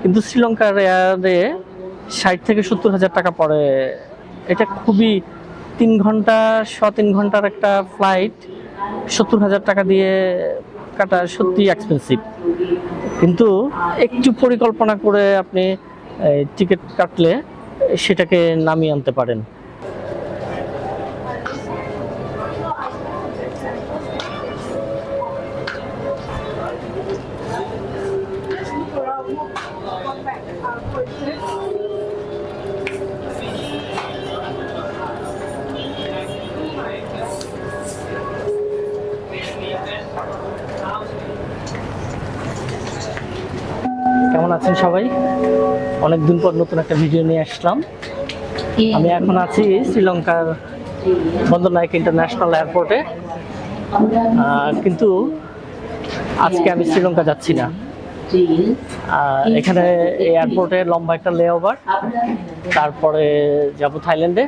কিন্তু শ্রীলঙ্কার এয়ারে 60 থেকে 70 হাজার টাকা পড়ে। এটা খুবই 3 ঘন্টা 3.5 ঘন্টার একটা ফ্লাইট 70 হাজার টাকা দিয়ে কাটা সত্যি এক্সপেন্সিভ। কিন্তু একটু পরিকল্পনা করে আপনি টিকিট কাটলে সেটাকে নামিয়ে আনতে পারেন। কেমন আছেন সবাই? অনেকদিন পর নতুন একটা ভিডিও নিয়ে আসলাম। আমি এখন আছি শ্রীলঙ্কার বন্দরনায়ক ইন্টারন্যাশনাল এয়ারপোর্টে, কিন্তু আজকে আমি শ্রীলঙ্কা যাচ্ছি না। এখানে এয়ারপোর্টে লম্বা একটা লেওভার, তারপরে যাব থাইল্যান্ডে,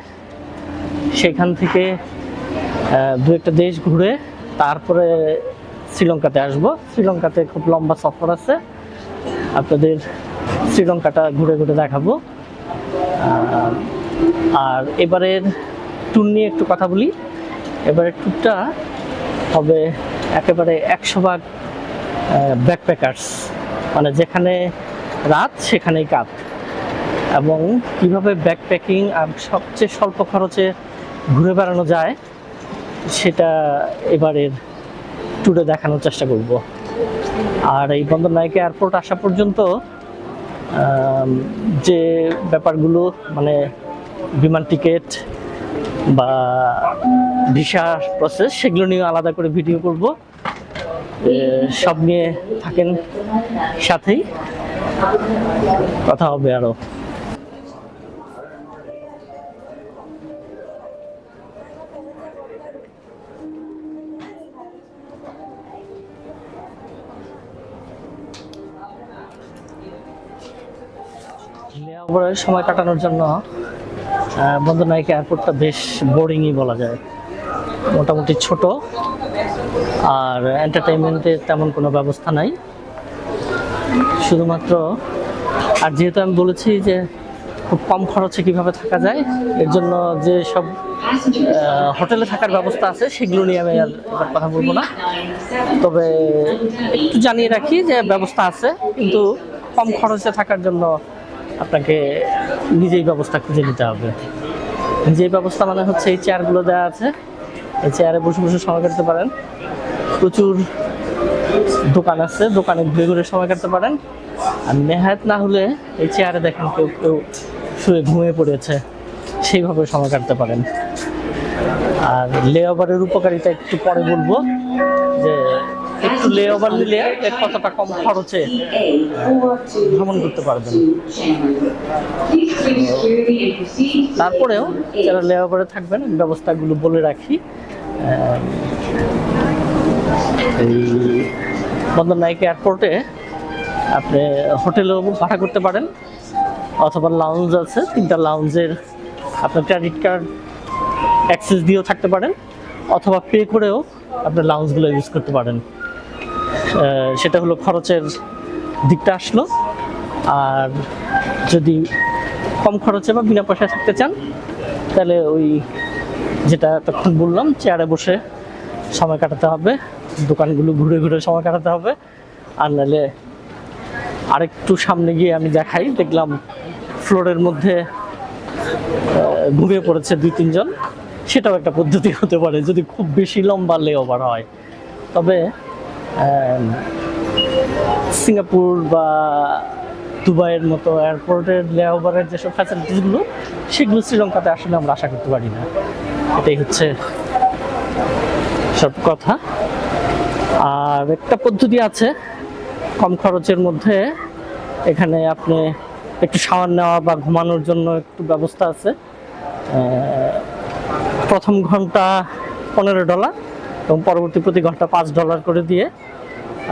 সেখান থেকে দু একটা দেশ ঘুরে তারপরে শ্রীলঙ্কাতে আসব। শ্রীলঙ্কাতে খুব লম্বা সফর আছে, আপনাদের শ্রীলঙ্কাটা ঘুরে ঘুরে দেখাবো। আর এবারের ট্যুর নিয়ে একটু কথা বলি। এবারের ট্যুরটা হবে একেবারে 100% ব্যাকপ্যাকার্স, মানে যেখানে রাত সেখানেই কাত, এবং কিভাবে ব্যাকপ্যাকিং আর সবচেয়ে স্বল্প খরচে ঘুরে বেড়ানো যায় সেটা এবারের ট্যুরে দেখানোর চেষ্টা করব। আর এই বন্দরনায়ক এয়ারপোর্ট আসা পর্যন্ত যে ব্যাপারগুলো, মানে বিমান টিকিট বা ভিসা প্রসেস, সেগুলো নিয়ে আলাদা করে ভিডিও করব। সব নিয়ে থাকেন, সাথেই কথা হবে আরো। লেওভারের সময় কাটানোর জন্য বন্দরনায়ক এয়ারপোর্টটা বেশ বোরিংই বলা যায়। মোটামুটি ছোট, আর এন্টারটেইনমেন্টের তেমন কোনো ব্যবস্থা নাই। শুধুমাত্র, আর যেহেতু আমি বলেছি যে খুব কম খরচে কিভাবে থাকা যায়, এর জন্য যে সব হোটেলে থাকার ব্যবস্থা আছে সেগুলো নিয়ে আমি আর এবার কথা বলবো না। তবে একটু জানিয়ে রাখি যে ব্যবস্থা আছে, কিন্তু কম খরচে থাকার জন্য আপনাকে নিজেই ব্যবস্থা খুঁজে নিতে হবে। নিজেই ব্যবস্থা মানে হচ্ছে এই চেয়ারগুলো দেওয়া আছে, এই চেয়ারে বসে বসে সময় কাটতে পারেন। প্রচুর দোকান আছে, দোকানে ঘুরে ঘুরে সময় কাটতে পারেন। আর নেহাত না হলে এই চেয়ারে দেখেন কেউ কেউ শুয়ে ঘুমিয়ে পড়েছে, সেইভাবে সময় কাটতে পারেন। আর লেওভারের উপকারিতা একটু পরে বলবো, যে একটু লেওভার নিলে কতটা কম খরচে ভ্রমণ করতে পারবেন। তারপরেও যারা লেওভারে থাকবেন, ব্যবস্থাগুলো বলে রাখি। এই বন্দরনায়ক এয়ারপোর্টে আপনি হোটেলও ভাড়া করতে পারেন, অথবা লাউঞ্জ আছে, 3টা লাউঞ্জের আপনার ক্রেডিট কার্ড অ্যাক্সেস দিয়েও থাকতে পারেন, অথবা পে করেও আপনার লাউঞ্জগুলো ইউজ করতে পারেন। সেটা হলো খরচের দিকটা আসলো। আর যদি কম খরচে বা বিনা পয়সায় থাকতে চান, তাহলে ওই যেটা তখন বললাম, চেয়ারে বসে সময় কাটাতে হবে, দোকানগুলো ঘুরে ঘুরে সময় কাটাতে হবে। আর নাহলে আরেকটু সামনে গিয়ে আমি দেখাই, দেখলাম ফ্লোরের মধ্যে ঘুমিয়ে পড়েছে 2-3 জন। সেটাও একটা পদ্ধতি হতে পারে যদি খুব বেশি লম্বা লেওভার হয়। তবে সিঙ্গাপুর বা দুবাইয়ের মতো এয়ারপোর্টের লেওভারের যেসব ফ্যাসিলিটিসগুলো, সেগুলো শ্রীলঙ্কাতে আসলে আমরা আশা করতে পারি না। এটাই হচ্ছে সব কথা। আর একটা পদ্ধতি আছে কম খরচের মধ্যে, এখানে আপনি একটু শাওয়ার নেওয়া বা ঘুমানোর জন্য একটু ব্যবস্থা আছে। প্রথম ঘন্টা $15 এবং পরবর্তী প্রতি ঘন্টা $5 করে দিয়ে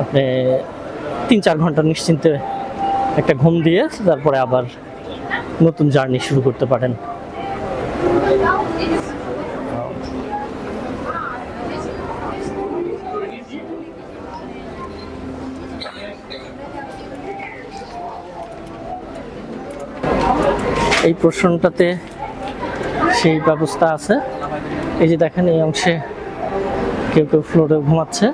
আপনি 3-4 ঘন্টা নিশ্চিন্তে একটা ঘুম দিয়ে তারপরে আবার নতুন জার্নি শুরু করতে পারেন। এই পোর্শনটাতে সেই ব্যবস্থা আছে। এই যে দেখেন এই অংশে কেউ কেউ ফ্লোরে ঘুমাচ্ছে।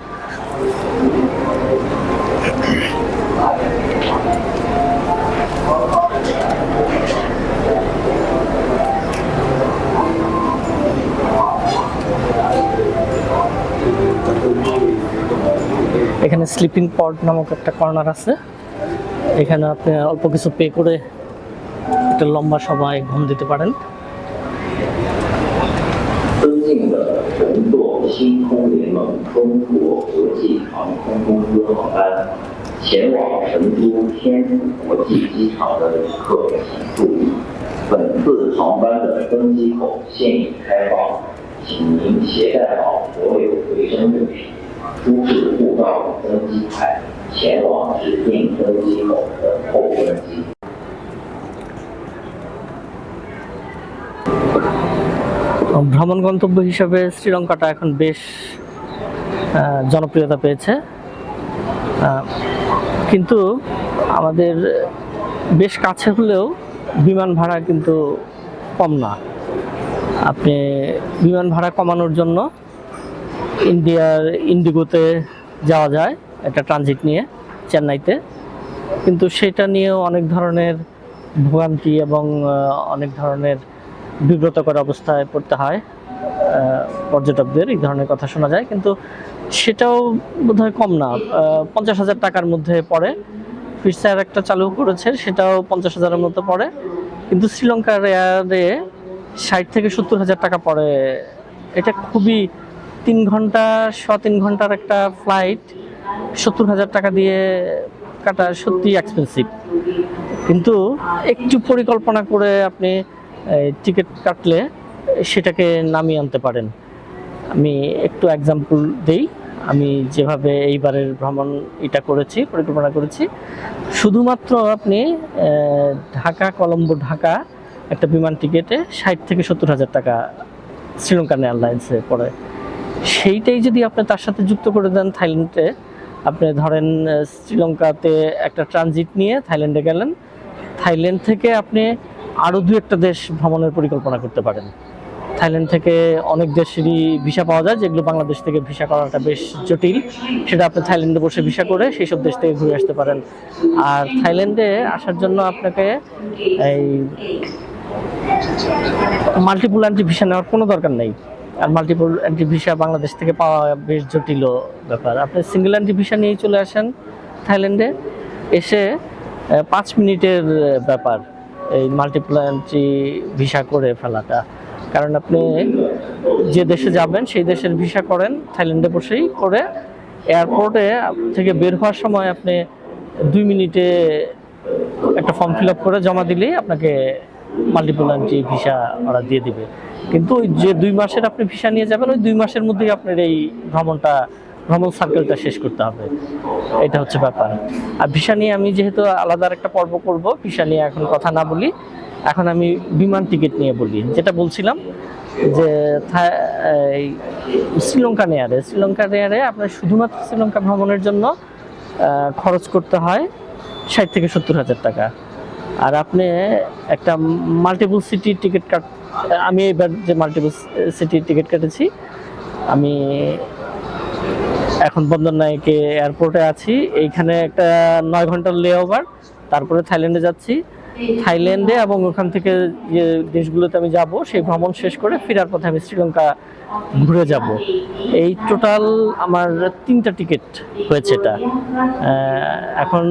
এখানে স্লিপিং পড নামক একটা কর্নার আছে। এখানে আপনি অল্প কিছু পে করে একটা লম্বা সময় ঘুম দিতে পারেন।前往成都天府国际机场的旅客请注意，本次航班的登机口现已开放，请您携带好所有随身物品，出示护照与登机牌，前往指定登机口等候登机。ভ্রমণ গন্তব্য হিসাবে শ্রীলঙ্কাটা এখন বেশ জনপ্রিয়তা পেয়েছে, কিন্তু আমাদের বেশ কাছে হলেও বিমান ভাড়া কিন্তু কম না। আপনি বিমান ভাড়া কমানোর জন্য ইন্ডিয়ার ইন্ডিগোতে যাওয়া যায় একটা ট্রানজিট নিয়ে চেন্নাইতে, কিন্তু সেটা নিয়েও অনেক ধরনের ভোগান্তি এবং অনেক ধরনের বিব্রতকর অবস্থায় পড়তে হয় পর্যটকদের। এই ধরনের কথা শোনা যায়, কিন্তু সেটাও বোধহয় কম না, 50,000 টাকার মধ্যে পড়ে। ফিরসার একটা চালু করেছে, সেটাও 50,000-এর মতো পড়ে, কিন্তু শ্রীলঙ্কার এয়ারে 60 থেকে 70,000 টাকা পড়ে। এটা খুবই 3 ঘন্টা 3 ঘন্টার একটা ফ্লাইট 70,000 টাকা দিয়ে কাটা সত্যি এক্সপেন্সিভ। কিন্তু একটু পরিকল্পনা করে আপনি টিকিট কাটলে সেটাকে নামিয়ে আনতে পারেন। আমি একটু এক্সাম্পল দিই, আমি যেভাবে এইবারের ভ্রমণ এটা করেছি, পরিকল্পনা করেছি। শুধুমাত্র আপনি ঢাকা কলম্বো ঢাকা একটা বিমান টিকিটে 60 থেকে 70,000 টাকা শ্রীলঙ্কান এয়ারলাইন্সে পড়ে। সেইটাই যদি আপনি তার সাথে যুক্ত করে দেন থাইল্যান্ডে, আপনি ধরেন শ্রীলঙ্কাতে একটা ট্রানজিট নিয়ে থাইল্যান্ডে গেলেন, থাইল্যান্ড থেকে আপনি আরও 2-1টা দেশ ভ্রমণের পরিকল্পনা করতে পারেন। থাইল্যান্ড থেকে অনেক দেশেরই ভিসা পাওয়া যায়, যেগুলো বাংলাদেশ থেকে ভিসা করাটা বেশ জটিল, সেটা আপনি থাইল্যান্ডে বসে ভিসা করে সেই সব দেশ থেকে ঘুরে আসতে পারেন। আর থাইল্যান্ডে আসার জন্য আপনাকে এই মাল্টিপল এন্ট্রি ভিসা নেওয়ার কোনো দরকার নেই। আর মাল্টিপল এন্ট্রি ভিসা বাংলাদেশ থেকে পাওয়া বেশ জটিল ব্যাপার। আপনি সিঙ্গেল এন্ট্রি ভিসা নিয়েই চলে আসেন থাইল্যান্ডে, এসে 5 মিনিটের ব্যাপার এই মাল্টিপল এন্ট্রি ভিসা করে ফেলাটা। কারণ আপনি যে দেশে যাবেন সেই দেশের ভিসা করেন থাইল্যান্ডে বসেই করে, এয়ারপোর্টে থেকে বের হওয়ার সময় আপনি 2 মিনিটে একটা ফর্ম ফিল আপ করে জমা দিলেই আপনাকে মাল্টিপল এন্ট্রি ভিসা ওরা দিয়ে দিবে। কিন্তু ওই যে 2 মাসের আপনি ভিসা নিয়ে যাবেন, ওই 2 মাসের মধ্যেই আপনার এই ভ্রমণ সার্কেলটা শেষ করতে হবে। এটা হচ্ছে ব্যাপার। আর ভিসা নিয়ে আমি যেহেতু আলাদা একটা পর্ব করব, ভিসা নিয়ে এখন কথা না বলি, এখন আমি বিমান টিকিট নিয়ে বলি। যেটা বলছিলাম যে শ্রীলঙ্কান এয়ারে আপনার শুধুমাত্র শ্রীলঙ্কা ভ্রমণের জন্য খরচ করতে হয় 60 থেকে 70,000 টাকা। আর আপনি একটা মাল্টিপল সিটি টিকিট আমি এবার যে মাল্টিপল সিটি টিকিট কেটেছি, আমি এখন বন্দরনায়েকে এয়ারপোর্টে আছি, এইখানে একটা 9 ঘন্টার লেওভার, তারপরে থাইল্যান্ডে যাচ্ছি। থাইল্যান্ডে এবং ওখান থেকে যে দেশগুলোতে আমি যাব সেই ভ্রমণ শেষ করে ফেরার পথে আমি শ্রীলঙ্কা ঘুরে যাব। এই টোটাল আমার 3টা টিকিট হয়েছে এটা। এখন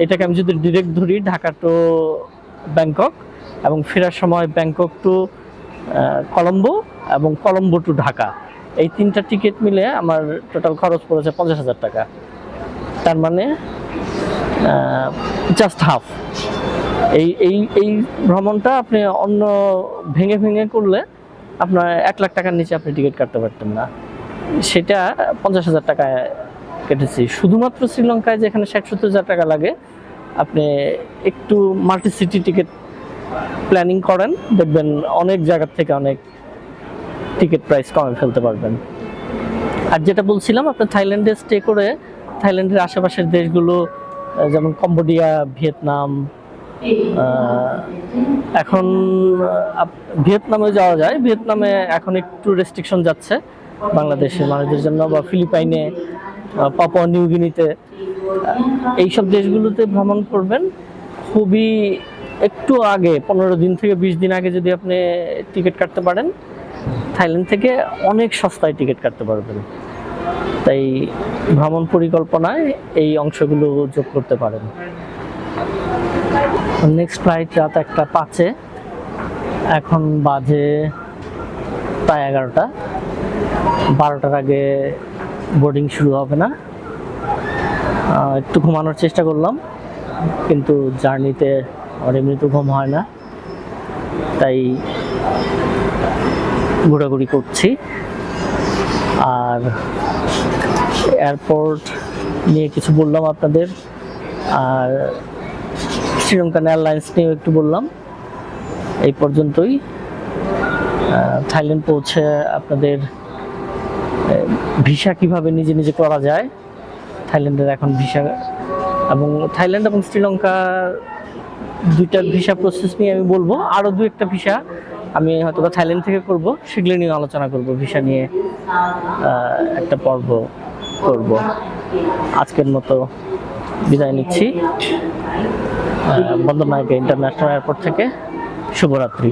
এটাকে আমি যদি ডিরেক্ট ধরি, ঢাকা টু ব্যাংকক এবং ফেরার সময় ব্যাংকক টু কলম্বো এবং কলম্বো টু ঢাকা, এই 3টা টিকিট মিলে আমার টোটাল খরচ পড়েছে 50,000 টাকা। তার মানে জাস্ট হাফ। এই ভ্রমণটা আপনি অন্য ভেঙে করলে আপনার 1 লাখ টাকার নিচে আপনি টিকিট কাটতে পারতেন না, সেটা 50,000 টাকায় কেটেছি। শুধুমাত্র শ্রীলঙ্কায় যেখানে 60-70,000 টাকা লাগে, আপনি একটু মাল্টি সিটি টিকিট প্ল্যানিং করেন, দেখবেন অনেক জায়গার থেকে অনেক টিকিট প্রাইস কমে ফেলতে পারবেন। আর যেটা বলছিলাম, আপনি থাইল্যান্ডে স্টে করে থাইল্যান্ডের আশেপাশের দেশগুলো যেমন কম্বোডিয়া, ভিয়েতনাম, এখন ভিয়েতনামে যাওয়া যায়, ভিয়েতনামে এখন একটু রেস্ট্রিকশন যাচ্ছে বাংলাদেশের মানুষদের জন্য, বা ফিলিপাইনে, পাপুয়া নিউ গিনিতে, এইসব দেশগুলোতে ভ্রমণ করবেন খুবই একটু আগে, 15 দিন থেকে 20 দিন আগে যদি আপনি টিকিট কাটতে পারেন, থাইল্যান্ড থেকে অনেক সস্তায় টিকিট কাটতে পারবেন। তাই ভ্রমণ পরিকল্পনায় এই অংশগুলো যোগ করতে পারেন। নেক্সট ফ্লাইট রাত 1:05-এ, এখন বাজে প্রায় 11টা। 12টার আগে বোর্ডিং শুরু হবে না। একটু ঘুমানোর চেষ্টা করলাম, কিন্তু জার্নিতে আমার এমনিতেও ঘুম হয় না, তাই ঘোরাঘুরি করছি। আর এয়ারপোর্ট নিয়ে কিছু বললাম আপনাদের, আর শ্রীলঙ্কান এয়ারলাইন্স নিয়েও একটু বললাম। এই পর্যন্তই। থাইল্যান্ড পৌঁছে আপনাদের ভিসা কিভাবে নিজে নিজে করা যায়, থাইল্যান্ডের এখন ভিসা, এবং থাইল্যান্ড এবং শ্রীলঙ্কার দুইটা ভিসা প্রসেস নিয়ে আমি বলবো। আরও দু একটা ভিসা আমি হয়তো বা থাইল্যান্ড থেকে করব, সেগুলো নিয়ে আলোচনা করব, ভিসা নিয়ে একটা পর্ব করব। আজকের মতো বিদায় নিচ্ছি বন্দরনায়ক ইন্টারন্যাশনাল এয়ারপোর্ট থেকে। শুভরাত্রি।